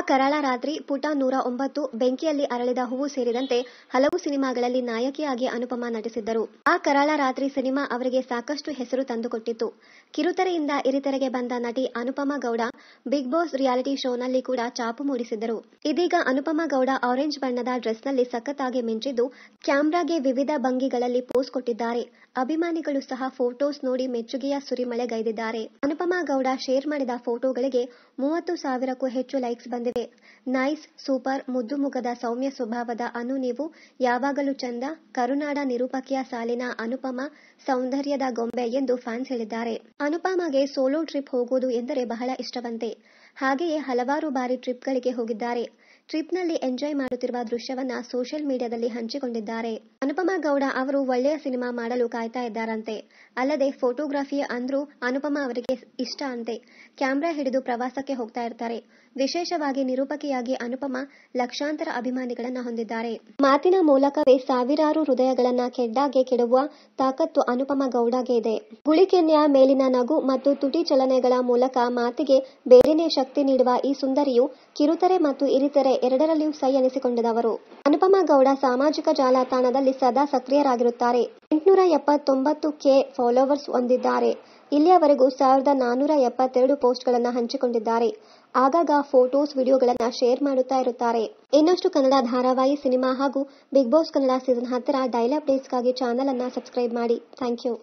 ಕರಾಳ ರಾತ್ರಿ, ಪುಟ 109, ಬೆಂಕಿಯಲ್ಲಿ ಅರಳಿದ ಹೂವು ಸೇರಿದಂತೆ ಹಲವು ಸಿನಿಮಾಗಳಲ್ಲಿ ನಾಯಕಿಯಾಗಿ ಅನುಪಮಾ ನಟಿಸಿದ್ದರು. ಆ ಕರಾಳ ರಾತ್ರಿ ಸಿನಿಮಾ ಅವರಿಗೆ ಸಾಕಷ್ಟು ಹೆಸರು ತಂದುಕೊಟ್ಟಿತ್ತು. ಕಿರುತೆರೆಯಿಂದ ಹಿರಿತೆರೆಗೆ ಬಂದ ನಟಿ Anupama Gowda Bigg Boss reality ಶೋನಲ್ಲಿ ಕೂಡ ಛಾಪು ಮೂಡಿಸಿದ್ದರು. ಇದೀಗ ಅನುಪಮಾ ಗೌಡ ಆರೆಂಜ್ ಬಣ್ಣದ ಡ್ರೆಸ್ನಲ್ಲಿ ಸಖತ್ತಾಗಿ ಮಿಂಚಿದ್ದು, ಕ್ಯಾಮ್ರಾಗೆ ವಿವಿಧ ಭಂಗಿಗಳಲ್ಲಿ ಪೋಸ್ ಕೊಟ್ಟಿದ್ದಾರೆ. ಅಭಿಮಾನಿಗಳು ಸಹ ಫೋಟೋಸ್ ನೋಡಿ ಮೆಚ್ಚುಗೆಯ ಸುರಿಮಳೆಗೈದಿದ್ದಾರೆ. ಅನುಪಮಾ ಗೌಡ ಶೇರ್ ಮಾಡಿದ ಫೋಟೋಗಳಿಗೆ 30,000ಕ್ಕೂ ಹೆಚ್ಚು ಲೈಕ್ಸ್ ಬಂದಿವೆ. ನೈಸ್, ಸೂಪರ್, ಮುದ್ದು ಮುಖದ ಸೌಮ್ಯ ಸ್ವಭಾವದ ಅನು ನೀವು ಯಾವಾಗಲೂ ಚಂದ, ಕರುನಾಡ ನಿರೂಪಕಿಯ ಸಾಲಿನ ಅನುಪಮಾ ಸೌಂದರ್ಯದ ಗೊಂಬೆ ಎಂದು ಫ್ಯಾನ್ಸ್ ಹೇಳಿದ್ದಾರೆ. ಅನುಪಮಾಗೆ ಸೋಲೋ ಟ್ರಿಪ್ ಹೋಗೋದು ಎಂದರೆ ಬಹಳ ಇಷ್ಟವಂತೆ. ಹಾಗೆಯೇ ಹಲವಾರು ಬಾರಿ ಟ್ರಿಪ್ಗಳಿಗೆ ಹೋಗಿದ್ದಾರೆ. ಟ್ರಿಪ್ನಲ್ಲಿ ಎಂಜಾಯ್ ಮಾಡುತ್ತಿರುವ ದೃಶ್ಯವನ್ನ ಸೋಷಿಯಲ್ ಮೀಡಿಯಾದಲ್ಲಿ ಹಂಚಿಕೊಂಡಿದ್ದಾರೆ. ಅನುಪಮಾ ಗೌಡ ಅವರು ಒಳ್ಳೆಯ ಸಿನಿಮಾ ಮಾಡಲು ಕಾಯ್ತಾ ಇದ್ದಾರಂತೆ. ಅಲ್ಲದೆ ಫೋಟೋಗ್ರಫಿ ಅಂದ್ರೂ ಅನುಪಮಾ ಅವರಿಗೆ ಇಷ್ಟ ಅಂತೆ. ಕ್ಯಾಮ್ರಾ ಹಿಡಿದು ಪ್ರವಾಸಕ್ಕೆ ಹೋಗ್ತಾ ಇರ್ತಾರೆ. ವಿಶೇಷವಾಗಿ ನಿರೂಪಕಿಯಾಗಿ ಅನುಪಮಾ ಲಕ್ಷಾಂತರ ಅಭಿಮಾನಿಗಳನ್ನ ಹೊಂದಿದ್ದಾರೆ. ಮಾತಿನ ಮೂಲಕವೇ ಸಾವಿರಾರು ಹೃದಯಗಳನ್ನ ಕೆಡ್ಡಾಗೆ ಕೆಡವುವ ತಾಕತ್ತು ಅನುಪಮಾ ಗೌಡಗೆ ಇದೆ. ಗುಳಿಕೆನ್ನೆಯ ಮೇಲಿನ ನಗು ಮತ್ತು ತುಟಿ ಚಲನೆಗಳ ಮೂಲಕ ಮಾತಿಗೆ ಬೇರೆನೇ ಶಕ್ತಿ ನೀಡುವ ಈ ಸುಂದರಿಯು ಕಿರುತೆರೆ ಮತ್ತು ಹಿರಿತೆರೆ ಎರಡರಲ್ಲಿಯೂ ಸೈ ಎನಿಸಿಕೊಂಡಿದವರು. ಅನುಪಮಾ ಗೌಡ ಸಾಮಾಜಿಕ ಜಾಲತಾಣದಲ್ಲಿ ಸದಾ ಸಕ್ರಿಯರಾಗಿರುತ್ತಾರೆ. 879K ಫಾಲೋವರ್ಸ್ ಹೊಂದಿದ್ದಾರೆ. ಇಲ್ಲಿಯವರೆಗೂ 1472 ಪೋಸ್ಟ್ಗಳನ್ನು ಹಂಚಿಕೊಂಡಿದ್ದಾರೆ. ಆಗಾಗ ಫೋಟೋಸ್, ವಿಡಿಯೋಗಳನ್ನ ಶೇರ್ ಮಾಡುತ್ತಾ ಇರುತ್ತಾರೆ. ಇನ್ನಷ್ಟು ಕನ್ನಡ ಧಾರಾವಾಹಿ, ಸಿನಿಮಾ ಹಾಗೂ ಬಿಗ್ ಬಾಸ್ ಕನ್ನಡ ಸೀಸನ್ 10ರ ಡೈಲಿ ಅಪ್ಡೇಟ್ಸ್ಗಾಗಿ ಚಾನೆಲ್ ಅನ್ನ ಸಬ್ಸ್ಕ್ರೈಬ್ ಮಾಡಿ. Thank you.